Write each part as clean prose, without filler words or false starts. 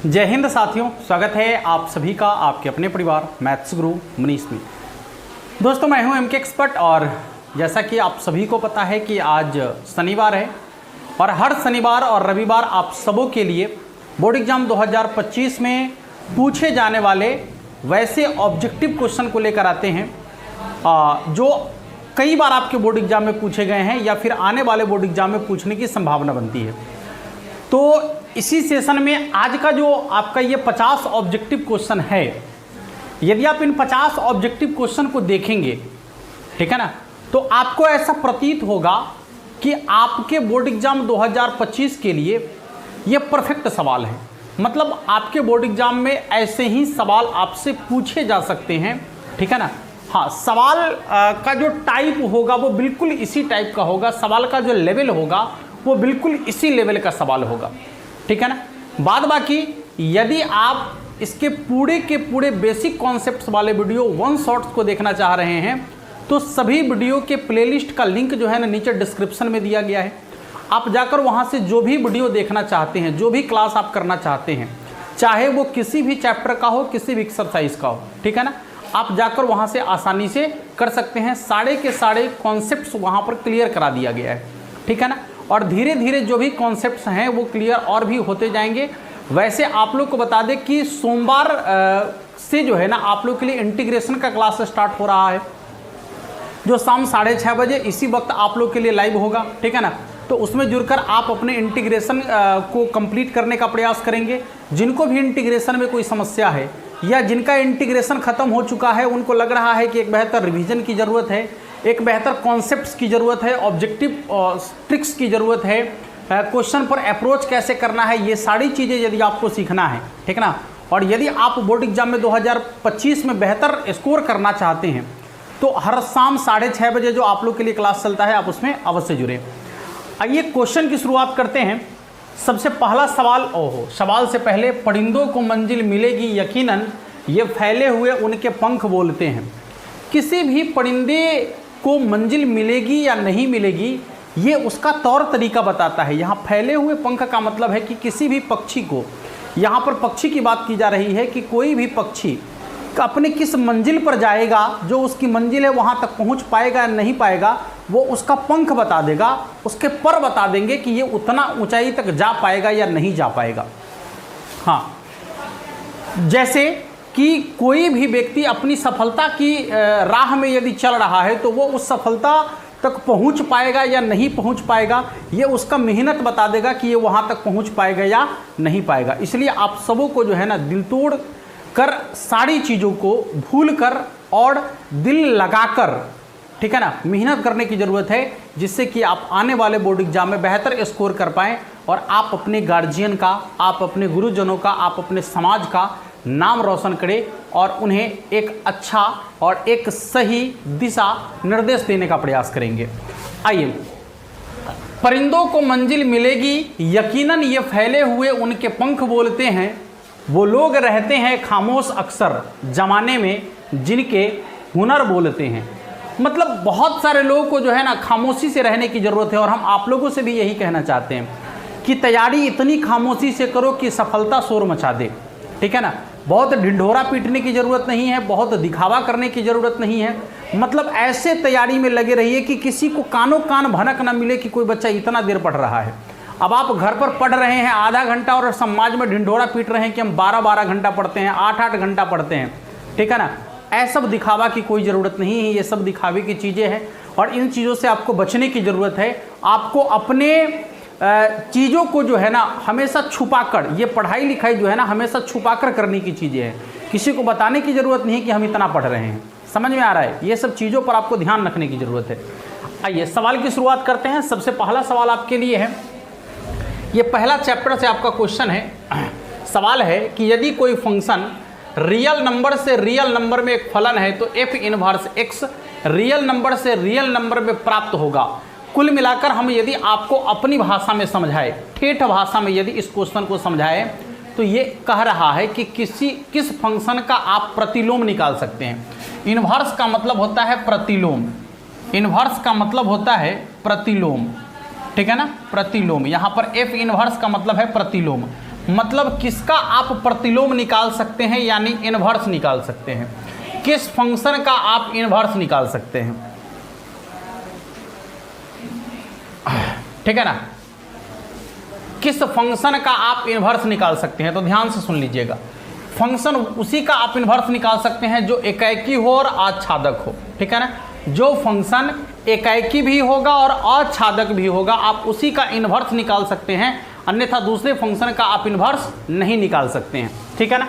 जय हिंद साथियों, स्वागत है आप सभी का आपके अपने परिवार मैथ्स गुरु मनीष में। दोस्तों मैं हूं एमके एक्सपर्ट और जैसा कि आप सभी को पता है कि आज शनिवार है और हर शनिवार और रविवार आप सबों के लिए बोर्ड एग्जाम 2025 में पूछे जाने वाले वैसे ऑब्जेक्टिव क्वेश्चन को लेकर आते हैं जो कई बार आपके बोर्ड एग्जाम में पूछे गए हैं या फिर आने वाले बोर्ड एग्जाम में पूछने की संभावना बनती है। तो इसी सेशन में आज का जो आपका ये 50 ऑब्जेक्टिव क्वेश्चन है, यदि आप इन 50 ऑब्जेक्टिव क्वेश्चन को देखेंगे, ठीक है ना, तो आपको ऐसा प्रतीत होगा कि आपके बोर्ड एग्जाम 2025 के लिए ये परफेक्ट सवाल है। मतलब आपके बोर्ड एग्जाम में ऐसे ही सवाल आपसे पूछे जा सकते हैं, ठीक है ना। हाँ, सवाल का जो टाइप होगा वो बिल्कुल इसी टाइप का होगा, सवाल का जो लेवल होगा वो बिल्कुल इसी लेवल का सवाल होगा, ठीक है ना। बाद बाकी यदि आप इसके पूरे के पूरे बेसिक कॉन्सेप्ट्स वाले वीडियो वन शॉट्स को देखना चाह रहे हैं तो सभी वीडियो के प्लेलिस्ट का लिंक जो है ना नीचे डिस्क्रिप्शन में दिया गया है। आप जाकर वहां से जो भी वीडियो देखना चाहते हैं, जो भी क्लास आप करना चाहते हैं, चाहे वो किसी भी चैप्टर का हो, किसी भी एक्सरसाइज का हो, ठीक है ना, आप जाकर वहां से आसानी से कर सकते हैं। सारे के सारे कॉन्सेप्ट्स वहां पर क्लियर करा दिया गया है, ठीक है ना। और धीरे धीरे जो भी कॉन्सेप्ट्स हैं वो क्लियर और भी होते जाएंगे। वैसे आप लोग को बता दें कि सोमवार से जो है ना आप लोग के लिए इंटीग्रेशन का क्लास स्टार्ट हो रहा है, जो शाम 6:30 बजे इसी वक्त आप लोग के लिए लाइव होगा, ठीक है ना। तो उसमें जुड़कर आप अपने इंटीग्रेशन को कंप्लीट करने का प्रयास करेंगे। जिनको भी इंटीग्रेशन में कोई समस्या है या जिनका इंटीग्रेशन खत्म हो चुका है, उनको लग रहा है कि एक बेहतर रिवीजन की ज़रूरत है, एक बेहतर कॉन्सेप्ट्स की ज़रूरत है, ऑब्जेक्टिव ट्रिक्स की ज़रूरत है, क्वेश्चन पर अप्रोच कैसे करना है, ये सारी चीज़ें यदि आपको सीखना है, ठीक है ना, और यदि आप बोर्ड एग्जाम में 2025 में बेहतर स्कोर करना चाहते हैं तो हर शाम 6:30 बजे जो आप लोग के लिए क्लास चलता है आप उसमें अवश्य जुड़ें। आइए क्वेश्चन की शुरुआत करते हैं। सबसे पहला सवाल, सवाल से पहले, परिंदों को मंजिल मिलेगी यकीनन, ये फैले हुए उनके पंख बोलते हैं। किसी भी परिंदे को मंजिल मिलेगी या नहीं मिलेगी ये उसका तौर तरीका बताता है। यहाँ फैले हुए पंख का मतलब है कि किसी भी पक्षी को, यहाँ पर पक्षी की बात की जा रही है कि कोई भी पक्षी अपने किस मंजिल पर जाएगा, जो उसकी मंजिल है वहाँ तक पहुँच पाएगा या नहीं पाएगा, वो उसका पंख बता देगा, उसके पर बता देंगे कि ये उतना ऊंचाई तक जा पाएगा या नहीं जा पाएगा। हाँ, जैसे कि कोई भी व्यक्ति अपनी सफलता की राह में यदि चल रहा है तो वो उस सफलता तक पहुंच पाएगा या नहीं पहुंच पाएगा, ये उसका मेहनत बता देगा कि ये वहां तक पहुंच पाएगा या नहीं पाएगा। इसलिए आप सबों को जो है ना दिल तोड़ कर सारी चीज़ों को भूल कर और दिल लगाकर, ठीक है ना, मेहनत करने की ज़रूरत है, जिससे कि आप आने वाले बोर्ड एग्जाम में बेहतर स्कोर कर पाएँ और आप अपने गार्जियन का, आप अपने गुरुजनों का, आप अपने समाज का नाम रोशन करें और उन्हें एक अच्छा और एक सही दिशा निर्देश देने का प्रयास करेंगे। आइए, परिंदों को मंजिल मिलेगी यकीनन, ये फैले हुए उनके पंख बोलते हैं, वो लोग रहते हैं खामोश अक्सर जमाने में जिनके हुनर बोलते हैं। मतलब बहुत सारे लोगों को जो है ना खामोशी से रहने की ज़रूरत है और हम आप लोगों से भी यही कहना चाहते हैं कि तैयारी इतनी खामोशी से करो कि सफलता शोर मचा दे, ठीक है ना। बहुत ढिंढोरा पीटने की ज़रूरत नहीं है, बहुत दिखावा करने की ज़रूरत नहीं है। मतलब ऐसे तैयारी में लगे रहिए कि किसी को कानों कान भनक ना मिले कि कोई बच्चा इतना देर पढ़ रहा है। अब आप घर पर पढ़ रहे हैं आधा घंटा और समाज में ढिंढोरा पीट रहे हैं कि हम 12-12 घंटा पढ़ते हैं, 8-8 घंटा पढ़ते हैं, ठीक है ना। ऐसा सब दिखावा की कोई ज़रूरत नहीं है, ये सब दिखावे की चीज़ें हैं और इन चीज़ों से आपको बचने की ज़रूरत है। आपको अपने चीज़ों को जो है ना हमेशा छुपाकर, ये पढ़ाई लिखाई जो है ना हमेशा छुपाकर करने की चीज़ें हैं। किसी को बताने की ज़रूरत नहीं है कि हम इतना पढ़ रहे हैं। समझ में आ रहा है? ये सब चीज़ों पर आपको ध्यान रखने की ज़रूरत है। आइए सवाल की शुरुआत करते हैं। सबसे पहला सवाल आपके लिए है, ये पहला चैप्टर से आपका क्वेश्चन है। सवाल है कि यदि कोई फंक्शन रियल नंबर से रियल नंबर में एक फलन है तो f inverse x real number से रियल नंबर में प्राप्त होगा। कुल मिलाकर हम यदि आपको अपनी भाषा में समझाए, ठेठ भाषा में यदि इस क्वेश्चन को समझाए तो ये कह रहा है कि किस फंक्शन का आप प्रतिलोम निकाल सकते हैं। इनवर्स का मतलब होता है प्रतिलोम, इनवर्स का मतलब होता है प्रतिलोम, ठीक है ना, प्रतिलोम। यहाँ पर f इनवर्स का मतलब है प्रतिलोम। मतलब किसका आप प्रतिलोम निकाल सकते हैं, यानी इनवर्स निकाल सकते हैं। किस फंक्शन का आप इनवर्स निकाल सकते हैं, ठीक है ना, किस फंक्शन का आप इनवर्स निकाल सकते हैं। तो ध्यान से सुन लीजिएगा, फंक्शन उसी का आप इनवर्स निकाल सकते हैं जो एकाएकी हो और आच्छादक हो, ठीक है ना। जो फंक्शन एकाएकी भी होगा और आच्छादक भी होगा, आप उसी का इनवर्स निकाल सकते हैं, अन्यथा दूसरे फंक्शन का आप इनवर्स नहीं निकाल सकते हैं, ठीक है ना।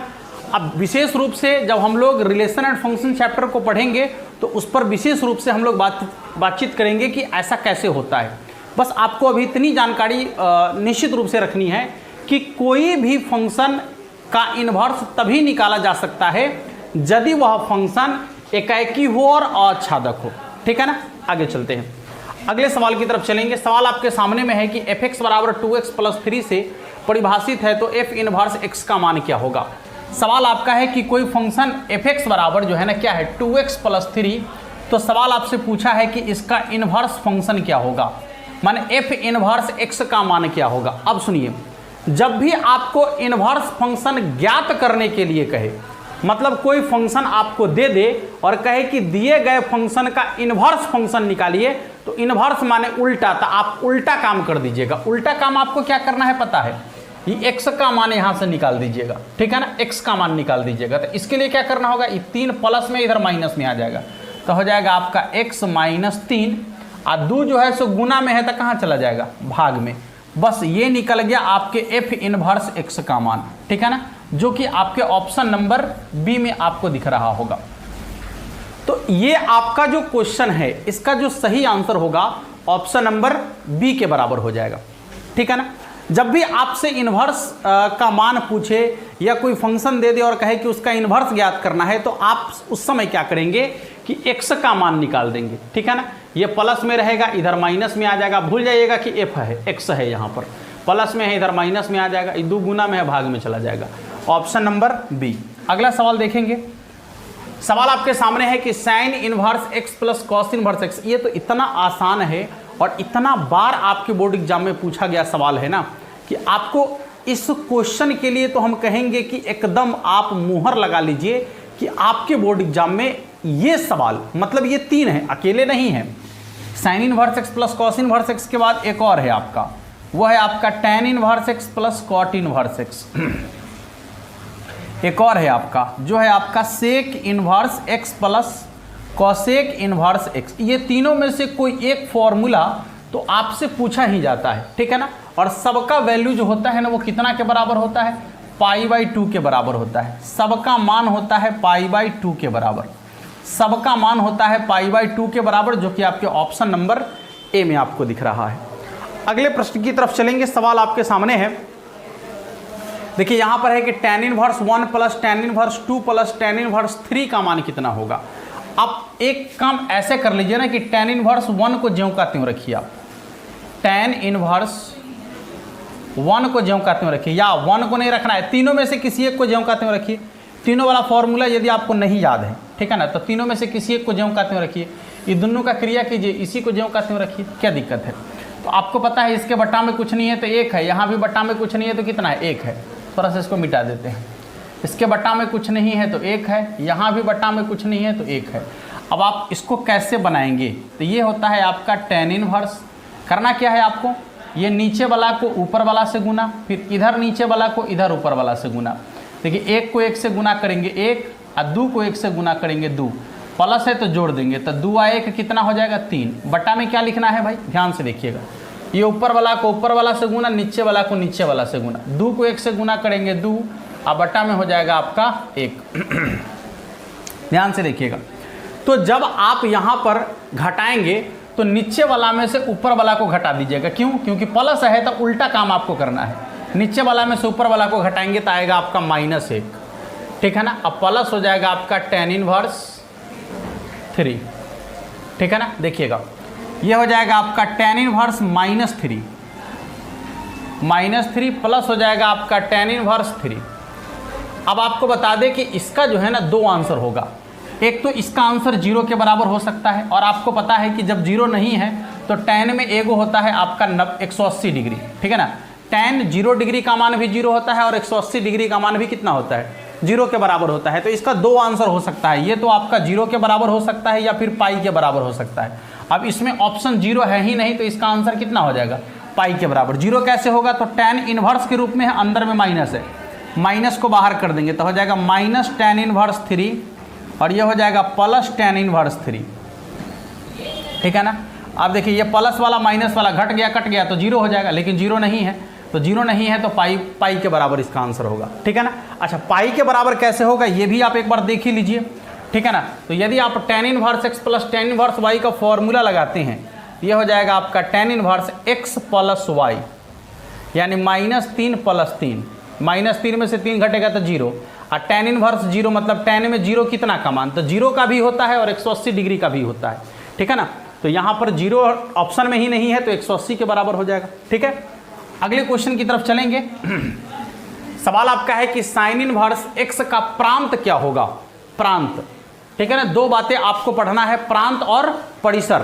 अब विशेष रूप से जब हम लोग रिलेशन एंड फंक्शन चैप्टर को पढ़ेंगे तो उस पर विशेष रूप से हम लोग बातचीत करेंगे कि ऐसा कैसे होता है। बस आपको अभी इतनी जानकारी निश्चित रूप से रखनी है कि कोई भी फंक्शन का इनवर्स तभी निकाला जा सकता है यदि वह फंक्शन एकाएकी हो और आच्छादक हो, ठीक है ना। आगे चलते हैं, अगले सवाल की तरफ चलेंगे। सवाल आपके सामने में है कि fx बराबर 2x प्लस 3 से परिभाषित है तो f इनवर्स x का मान क्या होगा। सवाल आपका है कि कोई फंक्शन fx बराबर जो है ना क्या है 2x प्लस 3, तो सवाल आपसे पूछा है कि इसका इनवर्स फंक्शन क्या होगा, माने f इनवर्स x का मान क्या होगा। अब सुनिए, जब भी आपको इनवर्स फंक्शन ज्ञात करने के लिए कहे, मतलब कोई फंक्शन आपको दे दे और कहे कि दिए गए फंक्शन का इनवर्स फंक्शन निकालिए, तो इनवर्स माने उल्टा, तो आप उल्टा काम कर दीजिएगा। उल्टा काम आपको क्या करना है पता है, ये x का मान यहाँ से निकाल दीजिएगा, ठीक है ना, x का मान निकाल दीजिएगा। तो इसके लिए क्या करना होगा, ये 3 प्लस में इधर माइनस में आ जाएगा, तो हो जाएगा आपका x माइनस 3, और 2 जो है सो गुना में है तो कहाँ चला जाएगा, भाग में। बस ये निकल गया आपके f इनवर्स x का मान, ठीक है ना, जो कि आपके ऑप्शन नंबर बी में आपको दिख रहा होगा। तो ये आपका जो क्वेश्चन है इसका जो सही आंसर होगा ऑप्शन नंबर बी के बराबर हो जाएगा, ठीक है ना। जब भी आपसे इनवर्स का मान पूछे या कोई फंक्शन दे दे और कहे कि उसका इनवर्स ज्ञात करना है, तो आप उस समय क्या करेंगे कि x का मान निकाल देंगे, ठीक है ना। ये प्लस में रहेगा, इधर माइनस में आ जाएगा, भूल जाइएगा कि f है, x है, यहाँ पर प्लस में है, इधर माइनस में आ जाएगा, 2 गुना में है, भाग में चला जाएगा, ऑप्शन नंबर बी। अगला सवाल देखेंगे, सवाल आपके सामने है कि sine inverse x plus cos inverse x। ये तो इतना आसान है और इतना बार आपके बोर्ड एग्जाम में पूछा गया सवाल है ना कि आपको इस क्वेश्चन के लिए तो हम कहेंगे कि एकदम आप मुहर लगा लीजिए कि आपके बोर्ड एग्जाम में ये सवाल, मतलब ये 3 है, अकेले नहीं है। Sine inverse x plus cos inverse x के बाद एक और है आपका, वह है आपका tan inverse x plus cot inverse x। एक और है आपका जो है आपका sec inverse x plus cosec inverse x। ये तीनों में से कोई एक फॉर्मूला तो आपसे पूछा ही जाता है, ठीक है ना। और सबका वैल्यू जो होता है ना वो कितना के बराबर होता है, π/2 के बराबर होता है। सबका मान होता है π/2 के बराबर, सबका मान होता है π/2 के बराबर, जो कि आपके ऑप्शन नंबर ए में आपको दिख रहा है। अगले प्रश्न की तरफ चलेंगे, सवाल आपके सामने है। देखिए यहाँ पर है कि tan inverse 1 plus tan inverse 2 plus tan inverse 3 का मान कितना होगा। आप एक काम ऐसे कर लीजिए ना कि tan इनवर्स 1 को ज्यों का त्यों रखिए, आप tan इनवर्स 1 को ज्यों का त्यों रखिए, या 1 को नहीं रखना है, तीनों में से किसी एक को ज्यों का त्यों रखिए। तीनों वाला फॉर्मूला यदि आपको नहीं याद है, ठीक है ना, तो तीनों में से किसी एक को ज्यों का त्यों रखिए। ये दोनों का क्रिया कीजिए, इसी को ज्यों का त्यों रखिए, क्या दिक्कत है। तो आपको पता है इसके बट्टा में कुछ नहीं है तो 1 है, यहाँ भी बट्टा में कुछ नहीं है तो कितना है, 1 है। थोड़ा सा इसको मिटा देते हैं, इसके बट्टा में कुछ नहीं है तो 1 है, यहाँ भी बट्टा में कुछ नहीं है तो 1 है। अब आप इसको कैसे बनाएंगे, तो ये होता है आपका tan इनवर्स। करना क्या है आपको, ये नीचे वाला को ऊपर वाला से गुना, फिर इधर नीचे वाला को इधर ऊपर वाला से गुना। देखिए 1 को 1 से गुना करेंगे 1, और 2 को 1 से गुना करेंगे 2, प्लस है तो जोड़ देंगे, तो 2 और 1 कितना हो जाएगा 3। बट्टा में क्या लिखना है भाई, ध्यान से देखिएगा, ये ऊपर वाला को ऊपर वाला से गुना, नीचे वाला को नीचे वाला से गुना। 2 को 1 से गुना करेंगे 2, और बट्टा में हो जाएगा आपका 1। ध्यान से देखिएगा, तो जब आप यहाँ पर घटाएंगे तो नीचे वाला में से ऊपर वाला को घटा दीजिएगा। क्यों, क्योंकि प्लस है तो उल्टा काम आपको करना है। नीचे वाला में से ऊपर वाला को घटाएंगे तो आएगा आपका -1, ठीक है ना। अब प्लस हो जाएगा आपका tan इनवर्स 3, ठीक है ना। देखिएगा ये हो जाएगा आपका tan इनवर्स -3 प्लस हो जाएगा आपका tan इनवर्स 3। अब आपको बता दें कि इसका जो है ना 2 आंसर होगा। एक तो इसका आंसर 0 के बराबर हो सकता है, और आपको पता है कि जब 0 नहीं है तो tan में एगो होता है आपका 180 डिग्री, ठीक है ना। tan 0 डिग्री का मान भी 0 होता है और 180 डिग्री का मान भी कितना होता है, 0 के बराबर होता है। तो इसका दो आंसर हो सकता है, ये तो आपका 0 के बराबर हो सकता है या फिर पाई के बराबर हो सकता है। अब इसमें ऑप्शन 0 है ही नहीं, तो इसका आंसर कितना हो जाएगा, पाई के बराबर। 0 कैसे होगा, तो tan इनवर्स के रूप में है, अंदर में माइनस है, माइनस को बाहर कर देंगे तो हो जाएगा माइनस tan इनवर्स 3 और ये हो जाएगा प्लस tan इनवर्स 3, ठीक है ना। अब देखिए ये प्लस वाला माइनस वाला घट गया कट गया तो 0 हो जाएगा, लेकिन 0 नहीं है, तो 0 नहीं है तो पाई के बराबर इसका आंसर होगा, ठीक है ना। अच्छा, पाई के बराबर कैसे होगा ये भी आप एक बार देख ही लीजिए, ठीक है ना। तो यदि आप tan inverse x plus tan inverse y का फॉर्मूला लगाते हैं, ये हो जाएगा आपका tan inverse x plus y, यानी -3 + 3, -3 में से 3 घटेगा तो 0, और tan इनवर्स 0 मतलब tan में 0 कितना का मान, तो 0 का भी होता है और 180 डिग्री का भी होता है, ठीक है ना। तो यहाँ पर 0 ऑप्शन में ही नहीं है तो 180 के बराबर हो जाएगा, ठीक है। अगले क्वेश्चन की तरफ चलेंगे। सवाल आपका है कि साइन इनवर्स x का प्रांत क्या होगा, प्रांत, ठीक है ना। दो बातें आपको पढ़ना है, प्रांत और परिसर,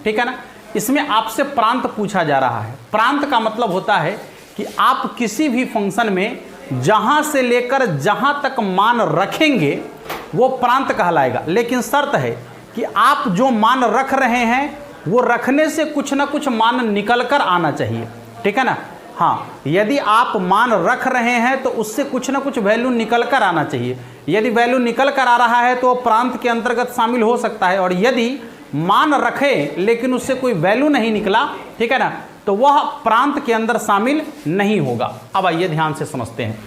ठीक है ना। इसमें आपसे प्रांत पूछा जा रहा है। प्रांत का मतलब होता है कि आप किसी भी फंक्शन में जहां से लेकर जहां तक मान रखेंगे वो प्रांत कहलाएगा, लेकिन शर्त है कि आप जो मान रख रहे हैं वो रखने से कुछ ना कुछ मान निकल कर आना चाहिए, ठीक है ना। हाँ, यदि आप मान रख रहे हैं तो उससे कुछ ना कुछ वैल्यू निकल कर आना चाहिए। यदि वैल्यू निकल कर आ रहा है तो प्रांत के अंतर्गत शामिल हो सकता है, और यदि मान रखे लेकिन उससे कोई वैल्यू नहीं निकला, ठीक है ना, तो वह प्रांत के अंदर शामिल नहीं होगा। अब आइए ध्यान से समझते हैं।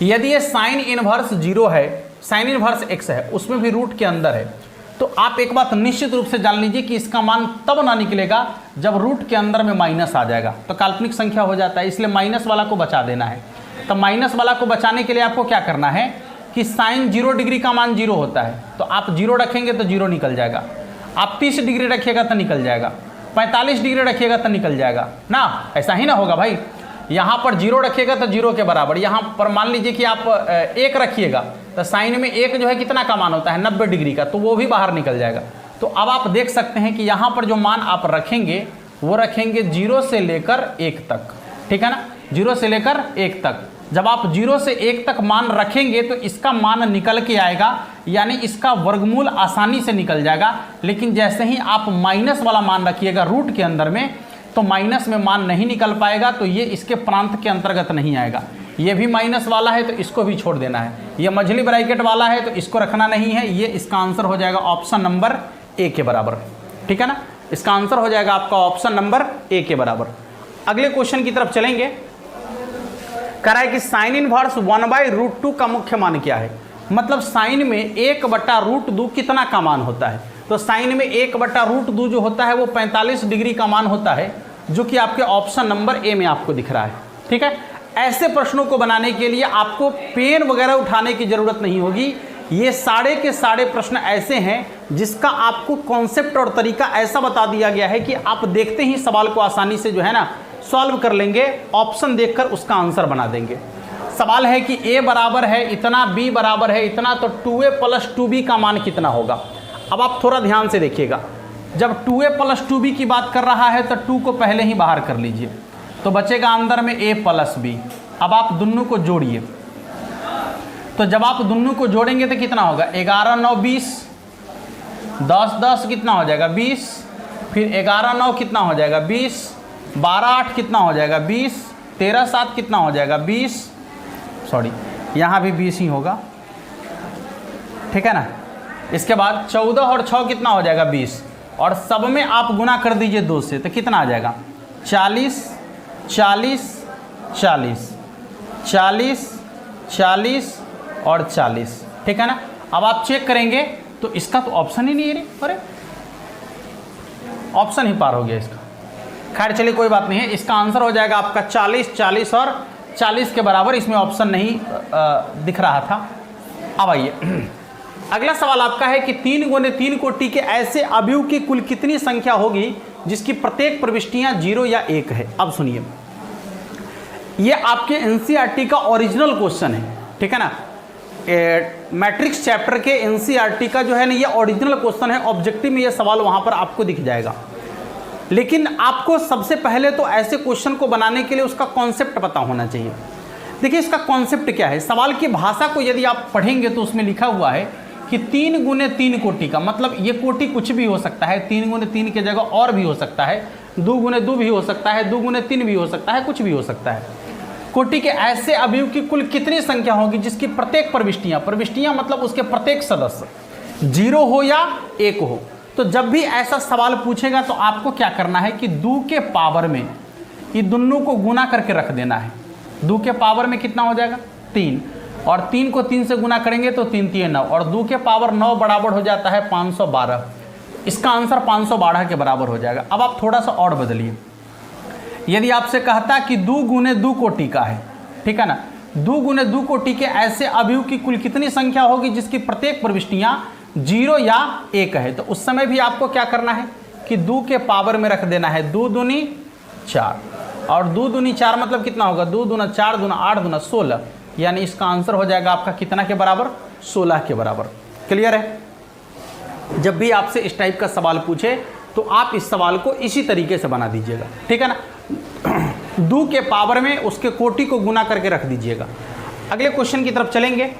यदि ये साइन इनवर्स 0 है, साइन इनवर्स x है, उसमें भी रूट के अंदर है, तो आप एक बात निश्चित रूप से जान लीजिए कि इसका मान तब ना निकलेगा जब रूट के अंदर में माइनस आ जाएगा, तो काल्पनिक संख्या हो जाता है, इसलिए माइनस वाला को बचा देना है। तो माइनस वाला को बचाने के लिए आपको क्या करना है कि साइन 0 डिग्री का मान 0 होता है, तो आप 0 रखेंगे तो 0 निकल जाएगा, आप 30 डिग्री रखिएगा तो निकल जाएगा, 45 डिग्री रखिएगा तो निकल जाएगा ना, ऐसा ही ना होगा भाई। यहाँ पर 0 रखिएगा तो 0 के बराबर, यहाँ पर मान लीजिए कि आप 1 रखिएगा तो साइन में 1 जो है कितना का मान होता है, 90 डिग्री का, तो वो भी बाहर निकल जाएगा। तो अब आप देख सकते हैं कि यहाँ पर जो मान आप रखेंगे वो रखेंगे 0 से लेकर 1 तक, ठीक है ना, 0 से लेकर 1 तक। जब आप 0 से 1 तक मान रखेंगे तो इसका मान निकल के आएगा, यानी इसका वर्गमूल आसानी से निकल जाएगा। लेकिन जैसे ही आप माइनस वाला मान रखिएगा रूट के अंदर में, तो माइनस में मान नहीं निकल पाएगा, तो ये इसके प्रांत के अंतर्गत नहीं आएगा। ये भी माइनस वाला है तो इसको भी छोड़ देना है, ये मझली ब्रैकेट वाला है तो इसको रखना नहीं है। ये इसका आंसर हो जाएगा ऑप्शन नंबर ए के बराबर, ठीक है ना। इसका आंसर हो जाएगा आपका ऑप्शन नंबर ए के बराबर। अगले क्वेश्चन की तरफ चलेंगे। कह रहा है कि साइन इनवर्स 1/√2 का मुख्य मान क्या है, मतलब साइन में 1/√2 कितना का मान होता है। तो साइन में 1/√2 जो होता है वो 45 डिग्री का मान होता है, जो कि आपके ऑप्शन नंबर ए में आपको दिख रहा है, ठीक है। ऐसे प्रश्नों को बनाने के लिए आपको पेन वगैरह उठाने की जरूरत नहीं होगी। ये सारे के सारे प्रश्न ऐसे हैं जिसका आपको कॉन्सेप्ट और तरीका ऐसा बता दिया गया है कि आप देखते ही सवाल को आसानी से जो है ना सॉल्व कर लेंगे, ऑप्शन देखकर उसका आंसर बना देंगे। सवाल है कि a बराबर है इतना, b बराबर है इतना, तो 2a + 2b का मान कितना होगा। अब आप थोड़ा ध्यान से देखिएगा, जब 2a + 2b की बात कर रहा है तो 2 को पहले ही बाहर कर लीजिए, तो बचेगा अंदर में a + b। अब आप दोनों को जोड़िए, तो जब आप दोनों को जोड़ेंगे तो कितना होगा, 11 9 20, 10 10 कितना हो जाएगा 20, फिर 11 9 कितना हो जाएगा 20, 12 8 कितना हो जाएगा 20, 13 7 कितना हो जाएगा 20, सॉरी यहाँ भी 20 ही होगा, ठीक है ना। इसके बाद 14 और 6 कितना हो जाएगा 20, और सब में आप गुना कर दीजिए 2 से, तो कितना आ जाएगा 40 40 40 40 40 और 40, ठीक है ना। अब आप चेक करेंगे तो इसका तो ऑप्शन ही नहीं है, अरे ऑप्शन ही पार हो गया इसका। खैर चलिए कोई बात नहीं है, इसका आंसर हो जाएगा आपका 40 40 और 40 के बराबर, इसमें ऑप्शन नहीं दिख रहा था। अब आइए अगला सवाल आपका है कि 3 × 3 कोटि के ऐसे अवयव की कुल कितनी संख्या होगी जिसकी प्रत्येक प्रविष्टियां 0 या 1 है। अब सुनिए, ये आपके एनसीईआरटी का ओरिजिनल क्वेश्चन है, ठीक है ना। मैट्रिक्स चैप्टर के एनसीईआरटी का जो है ना ये ओरिजिनल क्वेश्चन है, ऑब्जेक्टिव में ये सवाल वहां पर आपको दिख जाएगा। लेकिन आपको सबसे पहले तो ऐसे क्वेश्चन को बनाने के लिए उसका कॉन्सेप्ट पता होना चाहिए। देखिए इसका कॉन्सेप्ट क्या है, सवाल की भाषा को यदि आप पढ़ेंगे तो उसमें लिखा हुआ है कि 3 गुने 3 कोटि का, मतलब ये कोटि कुछ भी हो सकता है, 3 गुने 3 की जगह और भी हो सकता है, 2 गुने 2 भी हो सकता है, 2 गुने 3 भी हो सकता है, कुछ भी हो सकता है। कोटि के ऐसे अवयव की कुल कितनी संख्या होगी जिसकी प्रत्येक प्रविष्टियां मतलब उसके प्रत्येक सदस्य 0 हो या 1 हो। तो जब भी ऐसा सवाल पूछेगा तो आपको क्या करना है कि 2 के पावर में ये दोनों को गुना करके रख देना है। 2 के पावर में कितना हो जाएगा 3, और 3 को 3 से गुना करेंगे तो 3 3 9, और 2 के पावर 9 बराबर हो जाता है 512। इसका आंसर 512 के बराबर हो जाएगा। अब आप थोड़ा सा और बदलिए, यदि आपसे कहता कि 2 गुने 2 कोटि का है, ठीक है ना, 2 गुने 2 कोटि के ऐसे अवयव की कुल कितनी संख्या होगी जिसकी प्रत्येक प्रविष्टियां 0 या 1 है। तो उस समय भी आपको क्या करना है कि 2 के पावर में रख देना है 2 दूनी 4, और 2 दूनी 4 मतलब कितना होगा 2 दूना 4 दूना 8 दूना 16, यानी इसका आंसर हो जाएगा आपका कितना के बराबर 16 के बराबर। क्लियर है। जब भी आपसे इस टाइप का सवाल पूछे तो आप इस सवाल को इसी तरीके से बना दीजिएगा, ठीक है ना। 2 के पावर में उसके कोटि को गुना करके रख दीजिएगा। अगले क्वेश्चन की तरफ चलेंगे।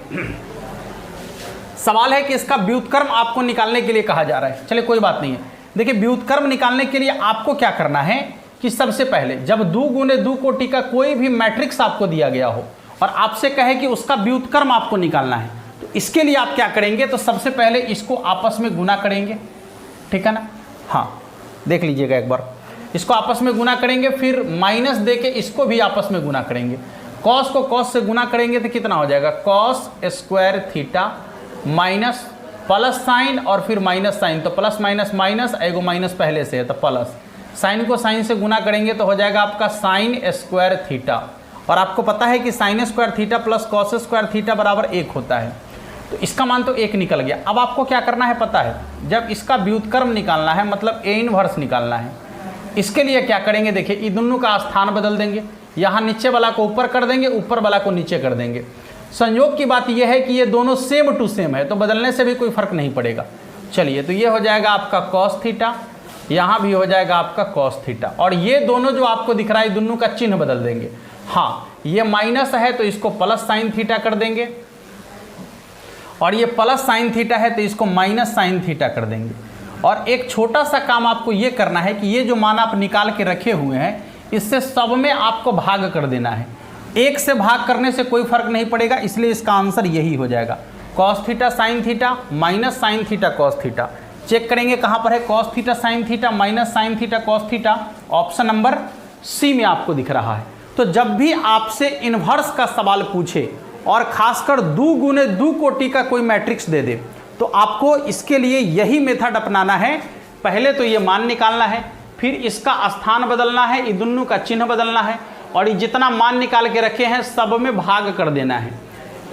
सवाल है कि इसका व्युत्क्रम आपको निकालने के लिए कहा जा रहा है। चलिए कोई बात नहीं है। देखिए व्युत्क्रम निकालने के लिए आपको क्या करना है कि सबसे पहले जब 2 गुने 2 कोटि का कोई भी मैट्रिक्स आपको दिया गया हो और आपसे कहे कि उसका व्युत्क्रम आपको निकालना है, तो इसके लिए आप क्या करेंगे, तो सबसे पहले इसको आपस में गुना करेंगे, ठीक है ना। हाँ देख लीजिएगा एक बार, इसको आपस में गुना करेंगे, फिर माइनस दे के इसको भी आपस में गुना करेंगे। कॉस को कॉस से गुना करेंगे तो कितना हो जाएगा cos square theta minus plus sign और फिर माइनस साइन, तो प्लस माइनस माइनस, एगो माइनस पहले से है तो प्लस, साइन को साइन से गुना करेंगे तो हो जाएगा आपका साइन स्क्वायर थीटा, और आपको पता है कि sign square theta plus cos square theta बराबर 1 होता है, तो इसका मान तो 1 निकल गया। अब आपको क्या करना है पता है, जब इसका व्युत्क्रम निकालना है मतलब ए इनवर्स निकालना है, इसके लिए क्या करेंगे, देखिए ये दोनों का स्थान बदल देंगे, यहाँ नीचे वाला को ऊपर कर देंगे, ऊपर वाला को नीचे कर देंगे। संयोग की बात यह है कि ये दोनों सेम टू सेम है, तो बदलने से भी कोई फर्क नहीं पड़ेगा। चलिए तो ये हो जाएगा आपका कॉस थीटा, यहाँ भी हो जाएगा आपका कॉस थीटा, और ये दोनों जो आपको दिख रहा है दोनों का चिन्ह बदल देंगे। हाँ ये माइनस है तो इसको प्लस साइन थीटा कर देंगे, और ये प्लस साइन थीटा है तो इसको माइनस साइन थीटा कर देंगे। और एक छोटा सा काम आपको ये करना है कि ये जो मान आप निकाल के रखे हुए हैं इससे सब में आपको भाग कर देना है। 1 से भाग करने से कोई फर्क नहीं पड़ेगा, इसलिए इसका आंसर यही हो जाएगा cos theta sine theta minus sine theta cos theta. Check करेंगे कहाँ पर है cos theta sine theta minus sine theta cos theta, option number C में आपको दिख रहा है। तो जब भी आपसे इन्वर्स का सवाल पूछे और खासकर 2 गुने 2 कोटि का कोई मैट्रिक्स दे दे, तो आपको इसके लिए यही मेथड अपनाना है। पहले तो ये मान निकालना है, फिर इसका स्थान बदलना है, ये दोनों का चिन्ह बदलना है, और ये जितना मान निकाल के रखे हैं सब में भाग कर देना है।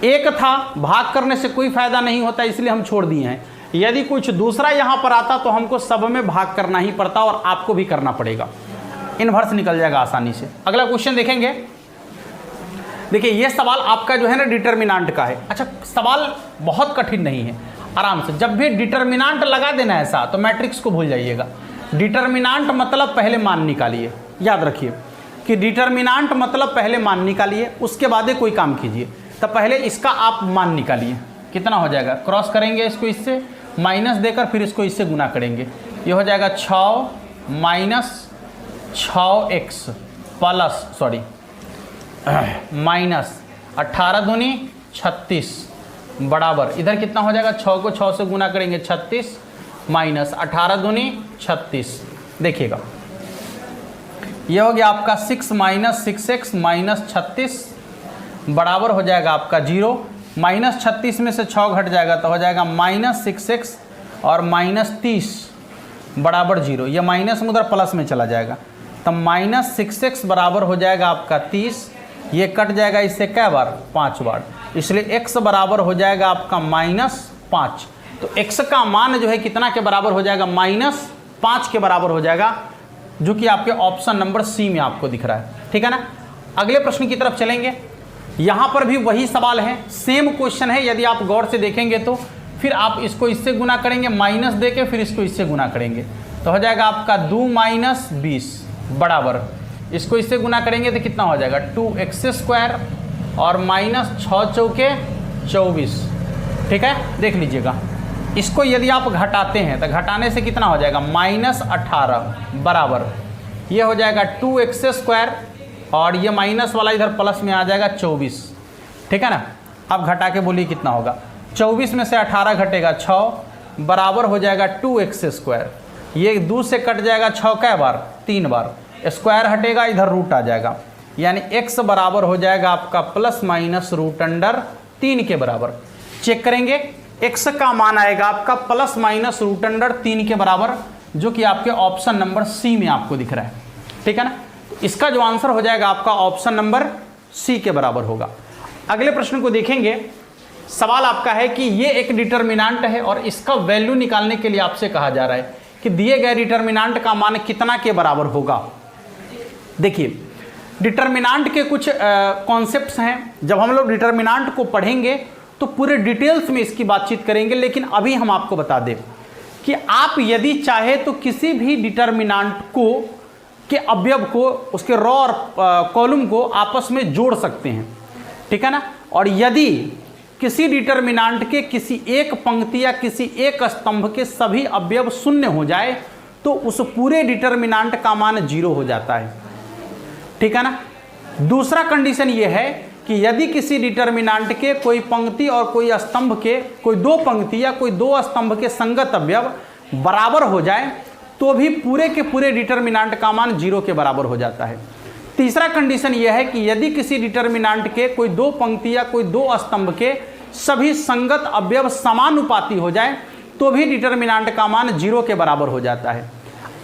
एक था भाग करने से कोई फायदा नहीं होता इसलिए हम छोड़ दिए हैं, यदि कुछ दूसरा यहाँ पर आता तो हमको सब में भाग करना ही पड़ता और आपको भी करना पड़ेगा, इन्वर्स निकल जाएगा आसानी से। अगला क्वेश्चन देखेंगे। देखिए ये सवाल आपका जो है ना डिटर्मिनांट का है। अच्छा सवाल बहुत कठिन नहीं है, आराम से जब भी डिटर्मिनांट लगा देना ऐसा तो मैट्रिक्स को भूल जाइएगा। डिटर्मिनांट मतलब पहले मान निकालिए, याद रखिए कि डिटर्मिनांट मतलब पहले मान निकालिए, उसके बाद कोई काम कीजिए। तो पहले इसका आप मान निकालिए, कितना हो जाएगा, क्रॉस करेंगे इसको इससे, माइनस देकर फिर इसको इससे गुना करेंगे, ये हो जाएगा 6 माइनस 6x प्लस माइनस 18 दूनी 36 बराबर, इधर कितना हो जाएगा 6 को 6 से गुना करेंगे 36 माइनस 18 दूनी 36। देखिएगा ये हो गया आपका 6 माइनस 6x माइनस 36 बराबर हो जाएगा आपका 0, माइनस 36 में से 6 घट जाएगा तो हो जाएगा माइनस 6x और माइनस 30 बराबर 0, ये माइनस में उधर प्लस में चला जाएगा, तब माइनस 6x बराबर हो जाएगा आपका 30, ये कट जाएगा इससे कै बार 5 बार, इसलिए x बराबर हो जाएगा आपका -5। तो x का मान जो है कितना के बराबर हो जाएगा, -5 के बराबर हो जाएगा, जो कि आपके ऑप्शन नंबर सी में आपको दिख रहा है, ठीक है ना। अगले प्रश्न की तरफ चलेंगे। यहाँ पर भी वही सवाल है, सेम क्वेश्चन है, यदि आप गौर से देखेंगे तो फिर आप इसको इससे गुना करेंगे, माइनस दे के फिर इसको इससे गुना करेंगे, तो हो जाएगा आपका 2 माइनस 20 बराबर, इसको इससे गुना करेंगे तो कितना हो जाएगा 2x² और माइनस 6 चौके 24। ठीक है, देख लीजिएगा, इसको यदि आप घटाते हैं तो घटाने से कितना हो जाएगा -18 बराबर, ये हो जाएगा 2x² और ये माइनस वाला इधर प्लस में आ जाएगा 24। ठीक है ना, अब घटा के बोलिए कितना होगा, 24 में से 18 घटेगा 6 बराबर हो जाएगा 2x²। ये 2 से कट जाएगा 6 कै बार 3 बार, स्क्वायर हटेगा इधर रूट आ जाएगा, यानी x बराबर हो जाएगा आपका ±√3 के बराबर। चेक करेंगे, x का मान आएगा आपका ±√3 के बराबर, जो कि आपके ऑप्शन नंबर सी में आपको दिख रहा है। ठीक है ना, इसका जो आंसर हो जाएगा आपका ऑप्शन नंबर सी के बराबर होगा। अगले प्रश्न को देखेंगे। सवाल आपका है कि ये एक डिटर्मिनेंट है और इसका वैल्यू निकालने के लिए आपसे कहा जा रहा है कि दिए गए डिटर्मिनेंट का मान कितना के बराबर होगा। देखिए, डिटर्मिनेंट के कुछ कॉन्सेप्ट्स हैं, जब हम लोग डिटर्मिनेंट को पढ़ेंगे तो पूरे डिटेल्स में इसकी बातचीत करेंगे, लेकिन अभी हम आपको बता दें कि आप यदि चाहे तो किसी भी डिटर्मिनेंट को के अवयव को, उसके रॉ और कॉलम को आपस में जोड़ सकते हैं। ठीक है ना, और यदि किसी डिटर्मिनेंट के किसी एक पंक्ति या किसी एक स्तंभ के सभी अवयव शून्य हो जाए तो उस पूरे डिटर्मिनेंट का मान 0 हो जाता है। ठीक है ना, दूसरा कंडीशन यह है कि यदि किसी डिटर्मिनेंट के कोई पंक्ति और कोई स्तंभ के कोई 2 पंक्ति या कोई 2 स्तंभ के संगत अवयव बराबर हो जाए तो भी पूरे के पूरे डिटर्मिनेंट का मान 0 के बराबर हो जाता है। तीसरा कंडीशन यह है कि यदि किसी डिटर्मिनेंट के कोई 2 पंक्ति या कोई 2 स्तंभ के सभी संगत अवयव समानुपाती हो जाए तो भी डिटर्मिनेंट का मान 0 के बराबर हो जाता है।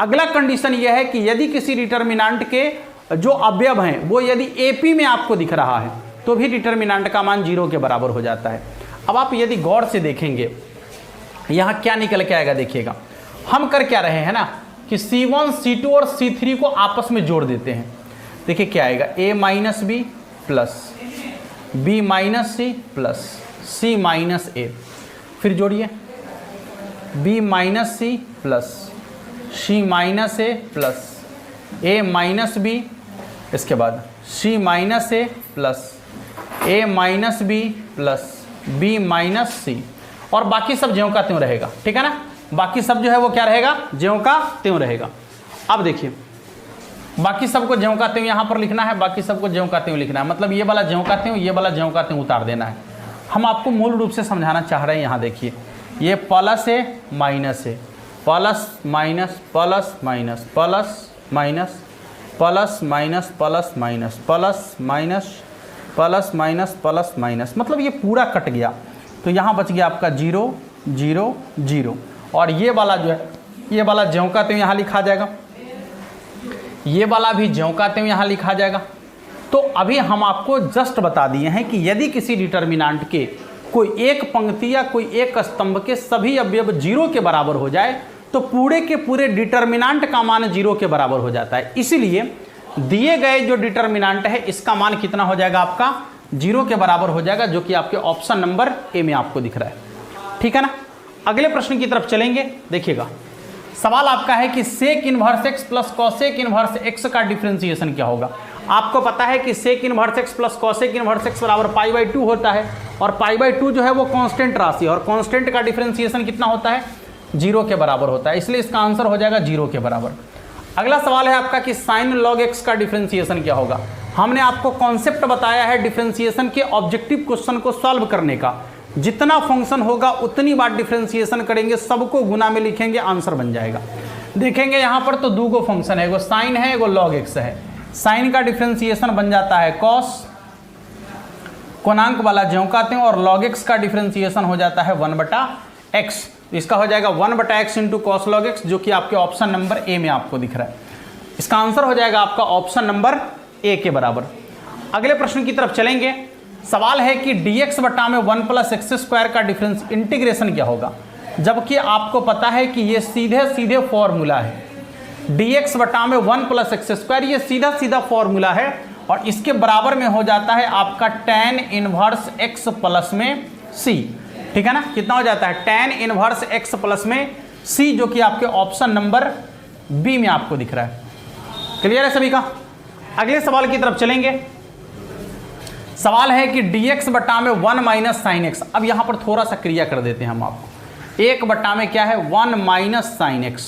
अगला कंडीशन यह है कि यदि किसी डिटर्मिनेंट के जो अवयव हैं वो यदि AP में आपको दिख रहा है तो भी डिटर्मिनेंट का मान 0 के बराबर हो जाता है। अब आप यदि गौर से देखेंगे यहाँ क्या निकल के आएगा, देखिएगा, हम कर क्या रहे हैं ना कि C1 C2 और C3 को आपस में जोड़ देते हैं। देखिए क्या आएगा, A minus B plus B minus C plus C minus A, फिर जोड़िए B minus C plus C minus A plus A minus B, इसके बाद C minus A plus A minus B plus B minus C, और बाकी सब ज्यों का त्यों रहेगा। ठीक है ना, बाकी सब जो है वो क्या रहेगा, ज्यों का त्यों रहेगा। अब देखिए, बाकी सबको ज्यों का त्यों यहाँ पर लिखना है, बाकी सबको ज्यों का त्यों लिखना है, मतलब ये वाला ज्यों का त्यों, ये वाला ज्यों का त्यों उतार देना है। हम आपको मूल रूप से समझाना चाह रहे हैं। यहाँ देखिए, ये प्लस है माइनस है, plus minus plus minus plus minus plus minus plus minus plus minus plus minus plus minus, मतलब ये पूरा कट गया तो यहाँ बच गया आपका 0 0 0, और ये वाला जो है ये वाला ज्यों का त्यों यहाँ लिखा जाएगा, ये वाला भी ज्यों का त्यों यहाँ लिखा जाएगा। तो अभी हम आपको जस्ट बता दिए हैं कि यदि किसी डिटर्मिनेंट के कोई एक पंक्ति या कोई एक स्तंभ के सभी अवयव 0 के बराबर हो जाए तो पूरे के पूरे डिटर्मिनेंट का मान 0 के बराबर हो जाता है। इसीलिए दिए गए जो डिटर्मिनेंट है इसका मान कितना हो जाएगा, आपका 0 के बराबर हो जाएगा, जो कि आपके ऑप्शन नंबर ए में आपको दिख रहा है। ठीक है ना, अगले प्रश्न की तरफ चलेंगे। देखिएगा, सवाल आपका है कि sec inverse x plus cosec inverse x का डिफरेंशिएशन क्या होगा। आपको पता है कि sec inverse x plus cosec inverse x बराबर π/2 होता है, और π/2 जो है वो कांस्टेंट राशि है, और कांस्टेंट का डिफरेंशिएशन कितना होता है, 0 के बराबर होता है, इसलिए इसका आंसर हो जाएगा 0 के बराबर। अगला सवाल है आपका कि साइन लॉग एक्स का डिफरेंशिएशन क्या होगा। हमने आपको कॉन्सेप्ट बताया है डिफरेंशिएशन के ऑब्जेक्टिव क्वेश्चन को सॉल्व करने का। जितना फंक्शन होगा उतनी बार डिफरेंशिएशन करेंगे, सबको गुना में लिखेंगे, आंसर बन जाएगा। देखेंगे यहाँ पर तो 2 फंक्शन है, एगो साइन है एगो लॉग एक्स है। साइन का डिफरेंशिएशन बन जाता है कॉस, कोणांक वाला ज्यों का त्यों, और लॉग एक्स का डिफरेंशिएशन हो जाता है 1/x। इसका हो जाएगा 1/x into cos log x, जो कि आपके ऑप्शन नंबर ए में आपको दिख रहा है। इसका आंसर हो जाएगा आपका ऑप्शन नंबर ए के बराबर। अगले प्रश्न की तरफ चलेंगे। सवाल है कि dx बटा में 1 + x² का डिफरेंस इंटीग्रेशन क्या होगा, जबकि आपको पता है कि ये सीधे सीधे फॉर्मूला है। dx बटा में 1 + x², ये सीधा सीधा फॉर्मूला है, और इसके बराबर में हो जाता है आपका tan इनवर्स x प्लस में c। ठीक है ना, कितना हो जाता है, tan इनवर्स x प्लस में सी, जो कि आपके ऑप्शन नंबर बी में आपको दिख रहा है। क्लियर है सभी का? अगले सवाल की तरफ चलेंगे। सवाल है कि dx बटा में 1 माइनस साइन एक्स। अब यहां पर थोड़ा सा क्रिया कर देते हैं हम आपको। 1 बटा में क्या है? 1 माइनस साइन एक्स।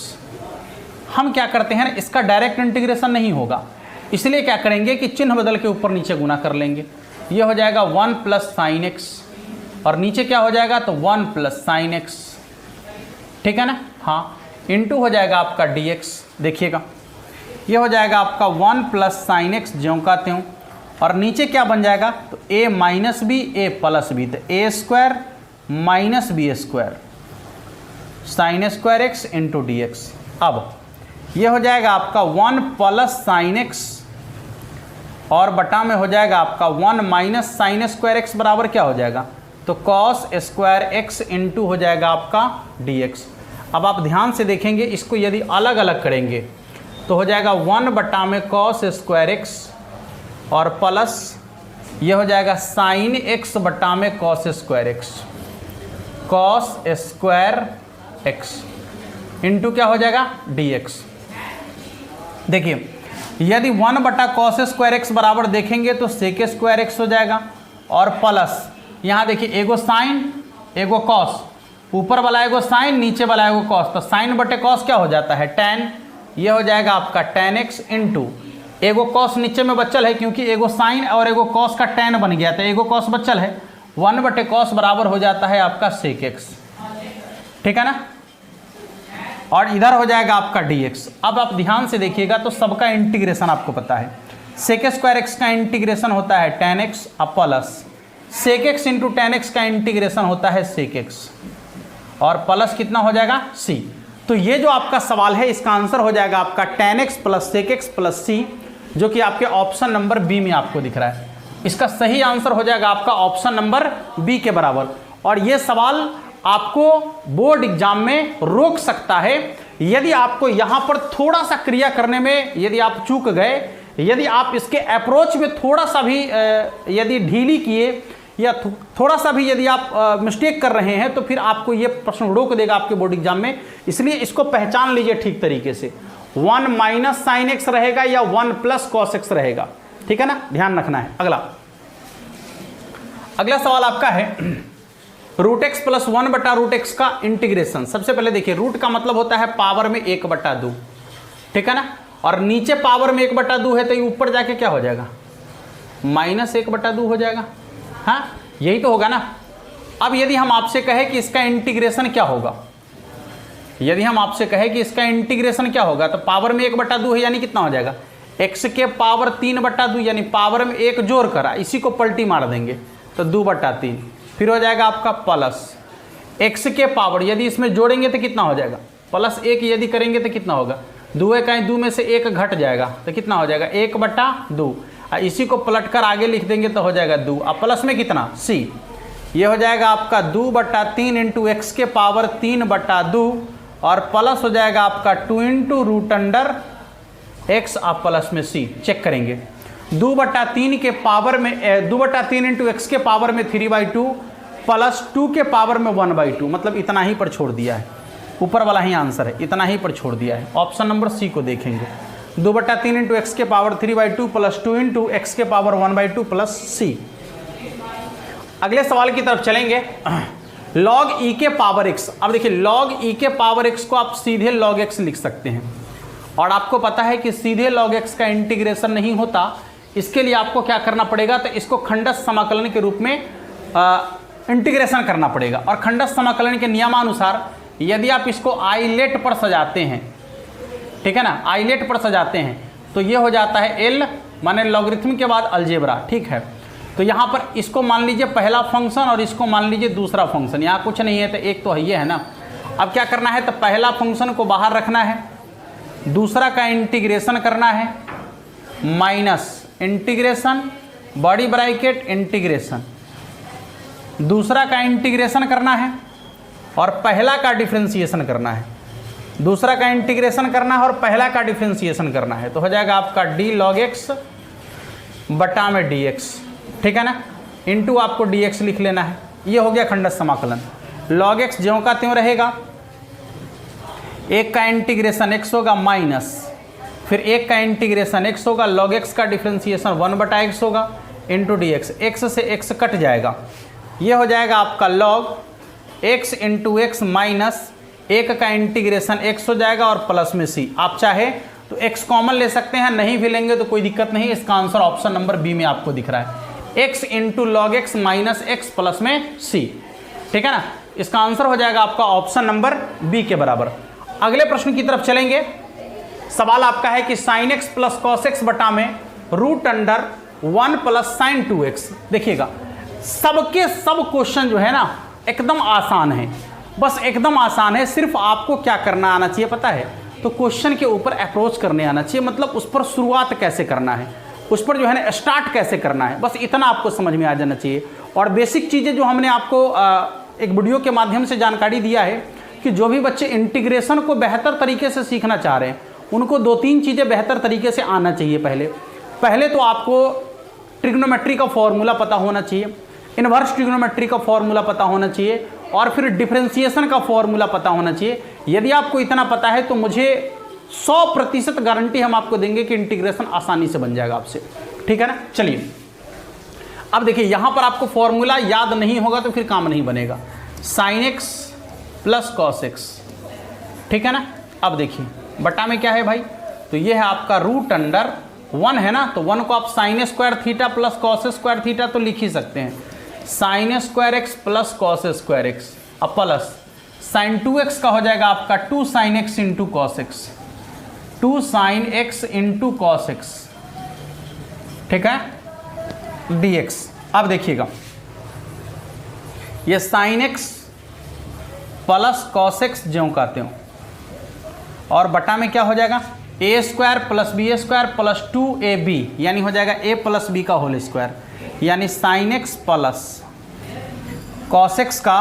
हम क्या करते हैं, इसका डायरेक्ट इंटीग्रेशन नहीं होगा, इसलिए क्या करेंगे कि चिन्ह बदल के ऊपर नीचे गुना कर लेंगे। ये हो जाएगा 1 प्लस साइन एक्स, और नीचे क्या हो जाएगा? तो 1 प्लस साइन एक्स, ठीक है ना? हाँ, इंटू हो जाएगा आपका dx। देखिएगा, ये हो जाएगा आपका 1 प्लस साइन एक्स ज्यों का त्यों, और नीचे क्या बन जाएगा? तो a minus B, A plus B, तो A square minus B square sine square X into D X. अब ये हो जाएगा आपका 1 प्लस साइन एक्स, और बटा में हो जाएगा आपका 1 माइनस साइन स्क्वायर एक्स बराबर क्या हो जाएगा? तो कॉस स्क्वायर एक्स इंटू हो जाएगा आपका डी एक्स। अब आप ध्यान से देखेंगे, इसको यदि अलग अलग करेंगे तो हो जाएगा 1 बटा में कॉस स्क्वायर एक्स, और प्लस ये हो जाएगा साइन एक्स बटा में cos square x, cos square X into क्या हो जाएगा? D x. देखिए, यदि 1 बटा कॉस स्क्वायर एक्स बराबर देखेंगे तो सेक स्क्वायर एक्स हो जाएगा, और प्लस यहाँ देखिए एगो साइन एगो कॉस, ऊपर वाला एगो साइन नीचे वाला एगो कॉस, तो साइन बटे कॉस क्या हो जाता है? tan। ये हो जाएगा आपका tan x इंटू एगो कॉस नीचे में बचल है, क्योंकि एगो साइन और एगो कॉस का tan बन गया था, एगो कॉस बचल है, 1 बटे कॉस बराबर हो जाता है आपका सेक एक्स, ठीक है ना? और इधर हो जाएगा आपका dx। अब आप ध्यान से देखिएगा तो सबका इंटीग्रेशन आपको पता है। सेक स्क्वायर एक्स का इंटीग्रेशन होता है tan x, अब plus sec x into tan x का इंटीग्रेशन होता है सेक एक्स, और प्लस कितना हो जाएगा? c। तो ये जो आपका सवाल है, इसका आंसर हो जाएगा आपका tan x plus sec x plus c, जो कि आपके ऑप्शन नंबर बी में आपको दिख रहा है। इसका सही आंसर हो जाएगा आपका ऑप्शन नंबर बी के बराबर। और ये सवाल आपको बोर्ड एग्जाम में रोक सकता है यदि आपको यहाँ पर थोड़ा सा क्रिया करने में यदि आप चूक गए, यदि आप इसके अप्रोच में थोड़ा सा भी यदि ढीली किए या थोड़ा सा भी यदि आप मिस्टेक कर रहे हैं, तो फिर आपको ये प्रश्न रोक देगा आपके बोर्ड एग्जाम में। इसलिए इसको पहचान लीजिए ठीक तरीके से, 1 माइनस साइन एक्स रहेगा या 1 प्लस कॉस एक्स रहेगा, ठीक है ना? ध्यान रखना है। अगला सवाल आपका है रूट एक्स प्लस 1 बटा रूट एक्स का इंटीग्रेशन। सबसे पहले देखिए, रूट का मतलब होता है पावर में 1 बटा 2, ठीक है ना? और नीचे पावर में 1 बटा 2 है, तो ये ऊपर जाके क्या हो जाएगा? माइनस 1 बटा 2 हो जाएगा। हाँ, यही तो होगा ना। अब यदि हम आपसे कहें कि इसका इंटीग्रेशन क्या होगा, यदि हम आपसे कहें कि इसका इंटीग्रेशन क्या होगा, तो पावर में 1 बटा 2 है, यानी कितना हो जाएगा? x के पावर 3 बटा 2, यानी पावर में 1 जोड़ करा, इसी को पलटी मार देंगे तो 2 बटा 3, फिर हो जाएगा आपका प्लस x के पावर, यदि इसमें जोड़ेंगे तो कितना हो जाएगा? प्लस 1 यदि करेंगे तो कितना होगा? 2 1 2 में से 1 घट जाएगा, तो कितना हो जाएगा? 1 बटा 2। इसी को पलट कर आगे लिख देंगे तो हो जाएगा 2। अब प्लस में कितना? c। ये हो जाएगा आपका 2 बटा 3 इंटू एक्स के पावर 3 बटा 2, और प्लस हो जाएगा आपका 2 इंटू रूट अंडर एक्स, आप प्लस में c। चेक करेंगे, 2 बटा 3 के पावर में 2 बटा 3 इंटू एक्स के पावर में 3/2 प्लस 2 के पावर में 1/2, मतलब इतना ही पर छोड़ दिया है, ऊपर वाला ही आंसर है, इतना ही पर छोड़ दिया है। ऑप्शन नंबर सी को देखेंगे, 2 बटा 3 इंटू एक्स के पावर 3/2 प्लस 2 इंटू एक्स के पावर 1/2 प्लस सी। अगले सवाल की तरफ चलेंगे, लॉग ई के पावर एक्स। अब देखिए, लॉग ई के पावर एक्स को आप सीधे लॉग एक्स लिख सकते हैं, और आपको पता है कि सीधे लॉग एक्स का इंटीग्रेशन नहीं होता। इसके लिए आपको क्या करना पड़ेगा? तो इसको खंडस समाकलन के रूप में इंटीग्रेशन करना पड़ेगा। और खंडस समाकलन के नियमानुसार यदि आप इसको आइलेट पर सजाते हैं, ठीक है ना, आइलेट पर सजाते हैं, तो ये हो जाता है एल, माने लॉगरिथम के बाद अलजेब्रा, ठीक है। तो यहाँ पर इसको मान लीजिए पहला फंक्शन और इसको मान लीजिए दूसरा फंक्शन, यहाँ कुछ नहीं है तो एक तो ये है ना। अब क्या करना है? तो पहला फंक्शन को बाहर रखना है, दूसरा का इंटीग्रेशन करना है, माइनस इंटीग्रेशन बड़ी ब्रैकेट इंटीग्रेशन, दूसरा का इंटीग्रेशन करना है और पहला का डिफरेंशिएशन करना है, दूसरा का इंटीग्रेशन करना है और पहला का डिफरेंशिएशन करना है। तो हो जाएगा आपका डी लॉग एक्स बटा में डी एक्स, ठीक है ना, इंटू आपको डी एक्स लिख लेना है। ये हो गया खंडस समाकलन। लॉग एक्स ज्यों का त्यों रहेगा, एक का इंटीग्रेशन x होगा माइनस, फिर एक का इंटीग्रेशन x होगा, log x का डिफ्रेंसिएशन 1/x होगा इंटू डी एक्स, एक्स से x कट जाएगा, ये हो जाएगा आपका log x into x minus एक का इंटीग्रेशन x हो जाएगा और प्लस में c। आप चाहे तो x कॉमन ले सकते हैं, नहीं भी लेंगे तो कोई दिक्कत नहीं। इसका आंसर ऑप्शन नंबर बी में आपको दिख रहा है, x into log x minus x plus में c। ठीक है ना, इसका आंसर हो जाएगा आपका ऑप्शन नंबर बी के बराबर। अगले प्रश्न की तरफ चलेंगे। सवाल आपका है कि sign X plus cos x बटा में root under 1 plus sine 2x। देखिएगा सबके सब क्वेश्चन जो है ना एकदम आसान है, बस एकदम आसान है। सिर्फ आपको क्या करना आना चाहिए पता है, तो क्वेश्चन के ऊपर अप्रोच करने आना चाहिए, मतलब उस पर शुरुआत कैसे करना है, उस पर जो है ना स्टार्ट कैसे करना है, बस इतना आपको समझ में आ जाना चाहिए। और बेसिक चीज़ें जो हमने आपको एक वीडियो के माध्यम से जानकारी दिया है कि जो भी बच्चे इंटीग्रेशन को बेहतर तरीके से सीखना चाह रहे हैं उनको 2-3 चीज़ें बेहतर तरीके से आना चाहिए। पहले तो आपको ट्रिग्नोमेट्री का फॉर्मूला पता होना चाहिए, इन्वर्स ट्रिग्नोमेट्री का फॉर्मूला पता होना चाहिए, और फिर डिफरेंशिएशन का फॉर्मूला पता होना चाहिए। यदि आपको इतना पता है तो मुझे 100% गारंटी हम आपको देंगे कि इंटीग्रेशन आसानी से बन जाएगा आपसे। ठीक है ना, चलिए अब देखिए यहाँ पर आपको फॉर्मूला याद नहीं होगा तो फिर काम नहीं बनेगा। Sign X plus cos X, ठीक है ना। अब देखिए बटा में क्या है भाई, तो ये है आपका रूट अंडर 1 है ना, तो 1 को आप sine square theta plus cos square theta तो लिख ही सकते हैं, sine square X plus cos square X, अब प्लस साइन 2x का हो जाएगा आपका 2 sine X into cos X, 2 sine X into cos X, ठीक है, dx। अब देखिएगा ये sine X plus cos X ज्यों कहते हो, और बटा में क्या हो जाएगा A square plus B square plus 2ab, यानी हो जाएगा a प्लस बी का होल स्क्वायर, यानी sign X plus cos x का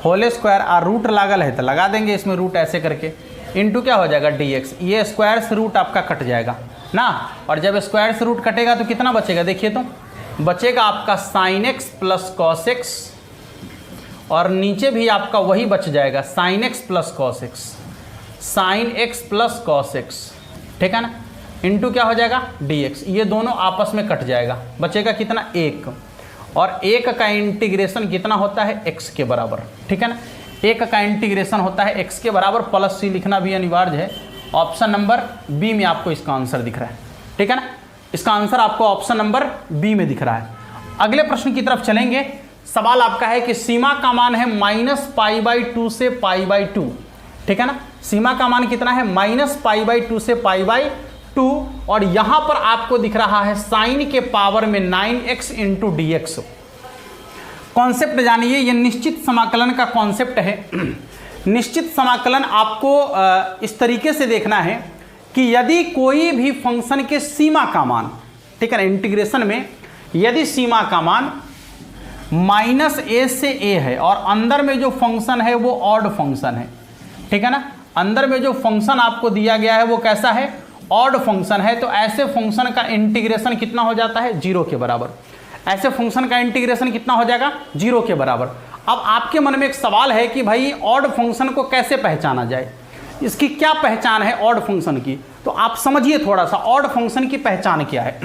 होल स्क्वायर। और रूट लागल है तो लगा देंगे इसमें रूट ऐसे करके, इंटू क्या हो जाएगा dx। ये स्क्वायर से रूट आपका कट जाएगा ना, और जब स्क्वायर से रूट कटेगा तो कितना बचेगा, देखिए तो बचेगा आपका sign X plus cos x, और नीचे भी आपका वही बच जाएगा sign X plus cos x, sign X plus cos X, ठीक है ना, इंटू क्या हो जाएगा dx। ये दोनों आपस में कट जाएगा, बचेगा कितना 1, और 1 का इंटीग्रेशन कितना होता है x के बराबर, ठीक है ना। 1 का इंटीग्रेशन होता है x के बराबर, प्लस c लिखना भी अनिवार्य है। ऑप्शन नंबर बी में आपको इसका आंसर दिख रहा है, ठीक है ना, इसका आंसर आपको ऑप्शन नंबर बी में दिख रहा है। अगले प्रश्न की तरफ चलेंगे। सवाल आपका है कि सीमा का मान है -π/2 से π/2, ठीक है ना। सीमा का मान कितना है -π/2 से π/2, और यहां पर आपको दिख रहा है साइन के पावर में 9x इंटू dx। कॉन्सेप्ट जानिए, ये निश्चित समाकलन का कॉन्सेप्ट है। निश्चित समाकलन आपको इस तरीके से देखना है कि यदि कोई भी फंक्शन के सीमा का मान, ठीक है ना, इंटीग्रेशन में यदि सीमा का मान -a से a है और अंदर में जो फंक्शन है वो ऑड फंक्शन है, ठीक है ना, अंदर में जो फंक्शन आपको दिया गया है वो कैसा है, ऑड फंक्शन है, तो ऐसे फंक्शन का इंटीग्रेशन कितना हो जाता है 0 के बराबर। ऐसे फंक्शन का इंटीग्रेशन कितना हो जाएगा 0 के बराबर। अब आपके मन में एक सवाल है कि भाई ऑड फंक्शन को कैसे पहचाना जाए, इसकी क्या पहचान है ऑड फंक्शन की, तो आप समझिए थोड़ा सा ऑड फंक्शन की पहचान क्या है।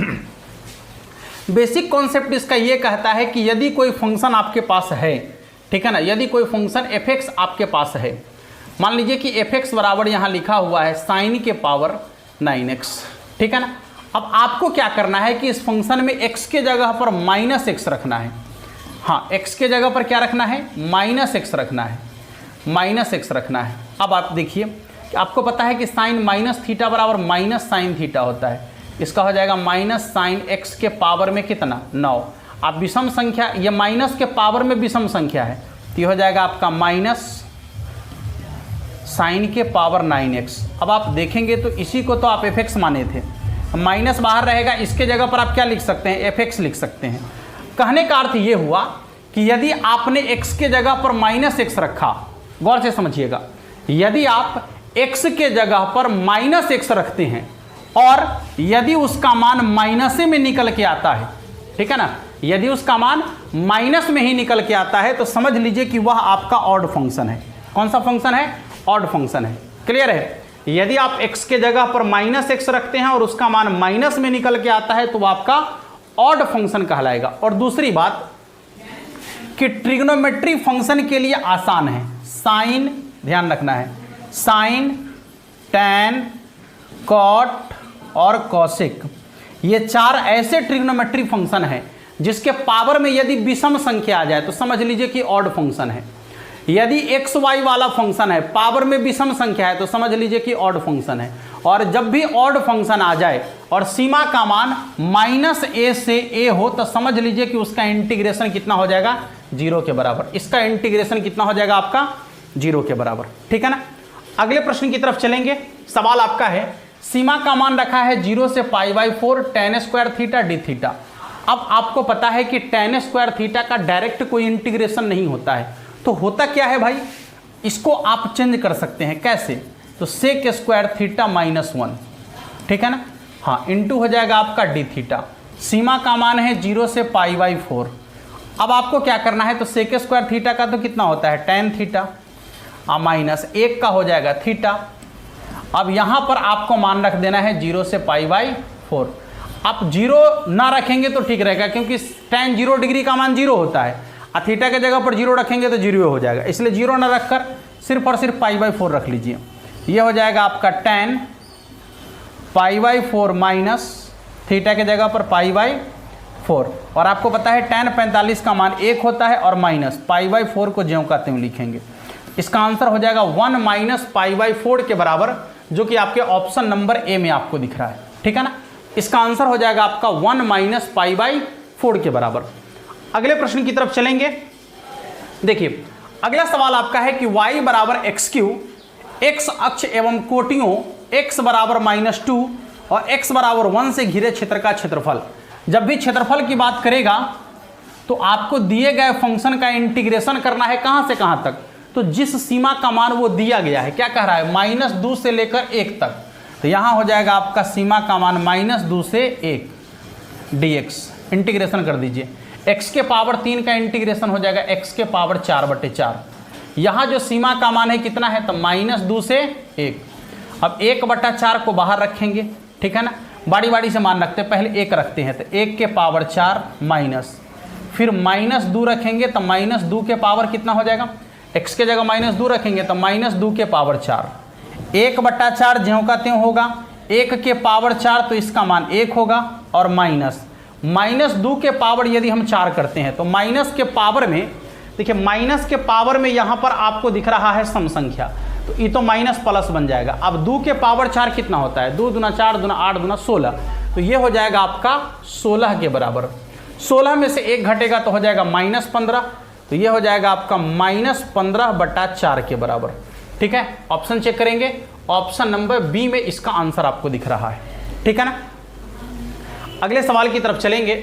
बेसिक कॉन्सेप्ट इसका ये कहता है कि यदि कोई फंक्शन आपके पास है, ठीक है ना, यदि कोई फंक्शन f(x) आपके पास है, मान लीजिए कि f(x) बराबर यहाँ लिखा हुआ है साइन के पावर 9x, ठीक है ना। अब आपको क्या करना है कि इस फंक्शन में x के जगह पर -x रखना है। हाँ, x के जगह पर क्या रखना है -x रखना है, -x रखना है। अब आप देखिए कि आपको पता है कि साइन माइनस थीटा बराबर माइनस साइन थीटा होता है, इसका हो जाएगा माइनस साइन x के पावर में कितना 9। आप विषम संख्या, ये माइनस के पावर में विषम संख्या है, तो ये हो जाएगा आपका माइनस साइन के पावर 9x। अब आप देखेंगे तो इसी को तो आप f(x) माने थे, माइनस बाहर रहेगा, इसके जगह पर आप क्या लिख सकते हैं f(x) लिख सकते हैं। कहने का अर्थ ये हुआ कि यदि आपने x के जगह पर -x रखा, गौर से समझिएगा, यदि आप x के जगह पर -x रखते हैं और यदि उसका मान माइनस में निकल के आता है, ठीक है ना, यदि उसका मान माइनस में ही निकल के आता है तो समझ लीजिए कि वह आपका ऑड फंक्शन है। कौन सा फंक्शन है, ऑड फंक्शन है। क्लियर है? यदि आप x के जगह पर -x रखते हैं और उसका मान माइनस में निकल के आता है तो वो आपका ऑड फंक्शन कहलाएगा। और दूसरी बात कि ट्रिग्नोमेट्री फंक्शन के लिए आसान है, साइन ध्यान रखना है, साइन, टैन, कॉट और कॉसिक, ये 4 ऐसे ट्रिग्नोमेट्री फंक्शन हैं जिसके पावर में यदि विषम संख्या आ जाए तो समझ लीजिए कि ऑड फंक्शन है। यदि एक्स वाई वाला फंक्शन है, पावर में विषम संख्या है, तो समझ लीजिए कि ऑड फंक्शन है। और जब भी ऑड फंक्शन आ जाए और सीमा का मान -a से a हो तो समझ लीजिए कि उसका इंटीग्रेशन कितना हो जाएगा, 0 के बराबर। इसका इंटीग्रेशन कितना हो जाएगा आपका, 0 के बराबर। ठीक है ना? अगले प्रश्न की तरफ चलेंगे। सवाल आपका है, सीमा का मान रखा है 0 से π/4 tan square theta D theta. अब आपको पता है कि tan स्क्वायर थीटा का डायरेक्ट कोई इंटीग्रेशन नहीं होता है, तो होता क्या है भाई, इसको आप चेंज कर सकते हैं। कैसे? तो सेक स्क्वायर थीटा -1, ठीक है ना? हाँ, इंटू हो जाएगा आपका डी थीटा। सीमा का मान है 0 से π/4। अब आपको क्या करना है, तो सेक स्क्वायर थीटा का तो कितना होता है, tan थीटा, -1 का हो जाएगा थीटा। अब यहाँ पर आपको मान रख देना है 0 से π/4। आप 0 ना रखेंगे तो ठीक रहेगा, क्योंकि tan 0 डिग्री का मान 0 होता है, और थीटा के जगह पर 0 रखेंगे तो 0 हो जाएगा, इसलिए 0 ना रखकर सिर्फ और सिर्फ π/4 रख लीजिए। ये हो जाएगा आपका tan π/4 माइनस थीटा के जगह पर π/4। और आपको पता है tan 45 का मान 1 होता है, और माइनस π/4 को ज्यों का त्यों लिखेंगे। इसका आंसर हो जाएगा 1 - π/4 के बराबर, जो कि आपके ऑप्शन नंबर ए में आपको दिख रहा है। ठीक है ना? इसका आंसर हो जाएगा आपका 1 - π/4 के बराबर। अगले प्रश्न की तरफ चलेंगे। देखिए, अगला सवाल आपका है कि y बराबर x3, x अक्ष एवं कोटियों x बराबर -2 और x बराबर 1 से घिरे क्षेत्र का क्षेत्रफल। जब भी क्षेत्रफल की बात करेगा तो आपको दिए गए फंक्शन का इंटीग्रेशन करना है कहां से कहां तक, तो जिस सीमा का मान वो दिया गया है, क्या कह रहा है, -2 से लेकर 1 तक। तो यहां हो जाएगा आपका सीमा का मान -2 से 1 dx। इंटीग्रेशन कर दीजिए, x के पावर 3 का इंटीग्रेशन हो जाएगा x के पावर 4/4। यहाँ जो सीमा का मान है कितना है, तो -2 से 1। अब 1/4 को बाहर रखेंगे, ठीक है ना? बारी बारी से मान रखते हैं, पहले 1 रखते हैं, तो 1 के पावर 4 माइनस, फिर -2 रखेंगे तो -2 के पावर कितना हो जाएगा, x के जगह -2 रखेंगे तो -2 के पावर 4। 1/4 ज्यों का त्यों होगा, 1 के पावर 4 तो इसका मान 1 होगा, और -2 के पावर यदि हम 4 करते हैं तो माइनस के पावर में, देखिए माइनस के पावर में यहाँ पर आपको दिख रहा है सम संख्या, तो ये तो माइनस प्लस बन जाएगा। अब 2 के पावर 4 कितना होता है, 2 दूना 4 दूना 8 दूना 16, तो ये हो जाएगा आपका 16 के बराबर। 16 में से 1 घटेगा तो हो जाएगा -15, तो ये हो जाएगा आपका -15/4 के बराबर। ठीक है? ऑप्शन चेक करेंगे, ऑप्शन नंबर बी में इसका आंसर आपको दिख रहा है। ठीक है ना? अगले सवाल की तरफ चलेंगे।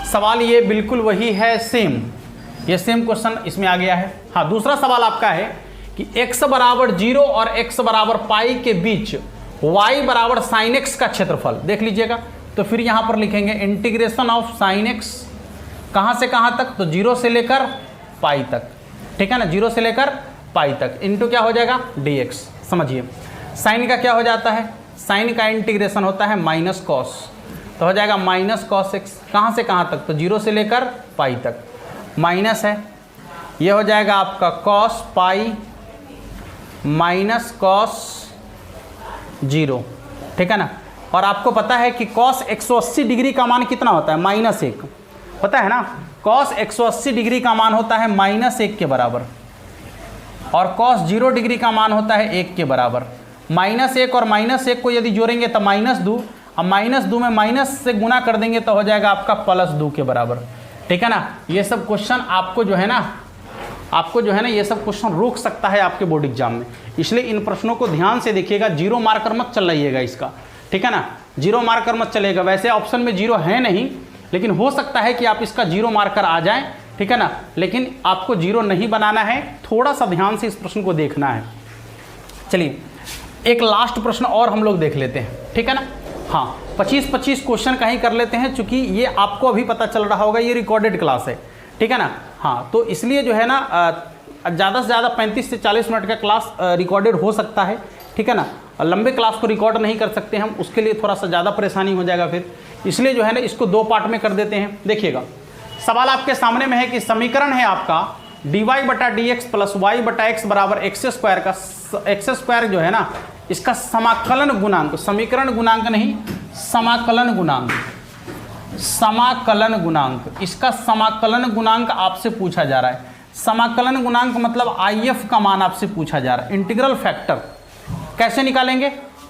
सवाल ये बिल्कुल वही है, सेम, ये सेम क्वेश्चन इसमें आ गया है। हाँ, दूसरा सवाल आपका है कि x बराबर 0 और x बराबर π के बीच y बराबर sin x का क्षेत्रफल देख लीजिएगा। तो फिर यहाँ पर लिखेंगे इंटीग्रेशन ऑफ sin x, कहाँ से कहाँ तक, तो 0 से लेकर π तक। ठीक है ना? 0 से लेकर π तक, इंटू क्या हो जाएगा, dx। समझिए, साइन का क्या हो जाता है, साइन का इंटीग्रेशन होता है माइनस कॉस, तो हो जाएगा -cos x, कहाँ से कहाँ तक, तो 0 से लेकर π तक, माइनस है, ये हो जाएगा आपका cos π -cos 0। ठीक है ना? और आपको पता है कि cos 180 डिग्री का मान कितना होता है, -1, पता है ना? cos 180 डिग्री का मान होता है -1 के बराबर, और cos 0 डिग्री का मान होता है 1 के बराबर। -1 और -1 को यदि जोड़ेंगे तो -2, अब -2 में माइनस से गुना कर देंगे तो हो जाएगा आपका +2 के बराबर। ठीक है ना? ये सब क्वेश्चन आपको जो है ना ये सब क्वेश्चन रोक सकता है आपके बोर्ड एग्जाम में, इसलिए इन प्रश्नों को ध्यान से देखिएगा। 0 मार्कर मत चल रहिएगा इसका, ठीक है ना? 0 मार्कर मत चलेगा, वैसे ऑप्शन में 0 है नहीं, लेकिन हो सकता है कि आप इसका 0 मार्कर आ जाए, ठीक है ना? लेकिन आपको 0 नहीं बनाना है, थोड़ा सा ध्यान से इस प्रश्न को देखना है। चलिए, एक लास्ट प्रश्न और हम लोग देख लेते हैं, ठीक है ना? हाँ, 25-25 क्वेश्चन का ही कर लेते हैं, चूंकि ये आपको अभी पता चल रहा होगा ये रिकॉर्डेड क्लास है, ठीक है ना? हाँ, तो इसलिए जो है ना ज़्यादा से ज़्यादा 35 से 40 मिनट का क्लास रिकॉर्डेड हो सकता है, ठीक है ना। और लंबे क्लास को रिकॉर्ड नहीं कर सकते हम, उसके लिए थोड़ा सा ज़्यादा परेशानी हो जाएगा फिर, इसलिए जो है ना इसको 2 पार्ट में कर देते हैं। देखिएगा, सवाल आपके सामने में है कि समीकरण है आपका dy बटा डी एक्स प्लस वाई बटा एक्स बराबर एक्स स्क्वायर का एक्स स्क्वायर जो है ना इसका समाकलन गुणांक, समीकरण गुणांक नहीं, समाकलन गुणांक, समाकलन गुणांक, इसका समाकलन गुणांक आपसे पूछा जा रहा है। समाकलन गुणांक मतलब IF का मान आपसे पूछा जा रहा है। इंटीग्रल फैक्टर कैसे निकालेंगे,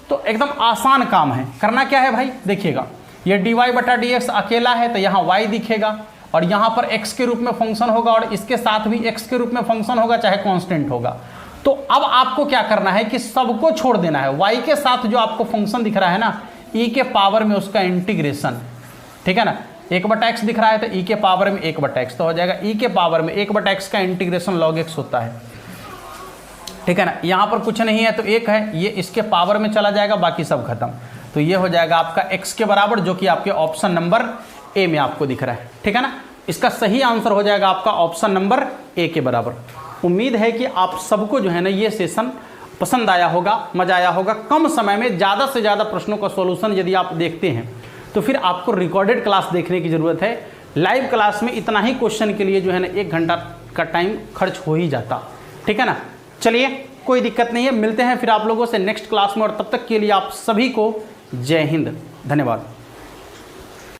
तो एकदम आसान काम है। करना क्या है भाई, देखिएगा, ये dy बटा डी एक्स अकेला है तो यहाँ y दिखेगा और यहाँ पर x के रूप में फंक्शन होगा और इसके साथ भी x के रूप में फंक्शन होगा, चाहे कांस्टेंट होगा। तो अब आपको क्या करना है कि सबको छोड़ देना है। y के साथ जो आपको फंक्शन दिख रहा है ना, e के पावर में उसका इंटीग्रेशन, ठीक है ना। 1/x दिख रहा है तो e के पावर में 1/x तो हो जाएगा, e के पावर में 1/x का इंटीग्रेशन log x होता है, ठीक है ना। यहाँ पर कुछ नहीं है तो 1 है, ये इसके पावर में चला जाएगा, बाकी सब खत्म। तो ये हो जाएगा आपका x के बराबर, जो कि आपके ऑप्शन नंबर ए में आपको दिख रहा है, ठीक है ना। इसका सही आंसर हो जाएगा आपका ऑप्शन नंबर ए के बराबर। उम्मीद है कि आप सबको जो है ना ये सेशन पसंद आया होगा, मजा आया होगा। कम समय में ज़्यादा से ज़्यादा प्रश्नों का सॉल्यूशन यदि आप देखते हैं तो फिर आपको रिकॉर्डेड क्लास देखने की ज़रूरत है। लाइव क्लास में इतना ही क्वेश्चन के लिए जो है ना 1 घंटा का टाइम खर्च हो ही जाता, ठीक है ना। चलिए, कोई दिक्कत नहीं है, मिलते हैं फिर आप लोगों से नेक्स्ट क्लास में, और तब तक के लिए आप सभी को जय हिंद, धन्यवाद।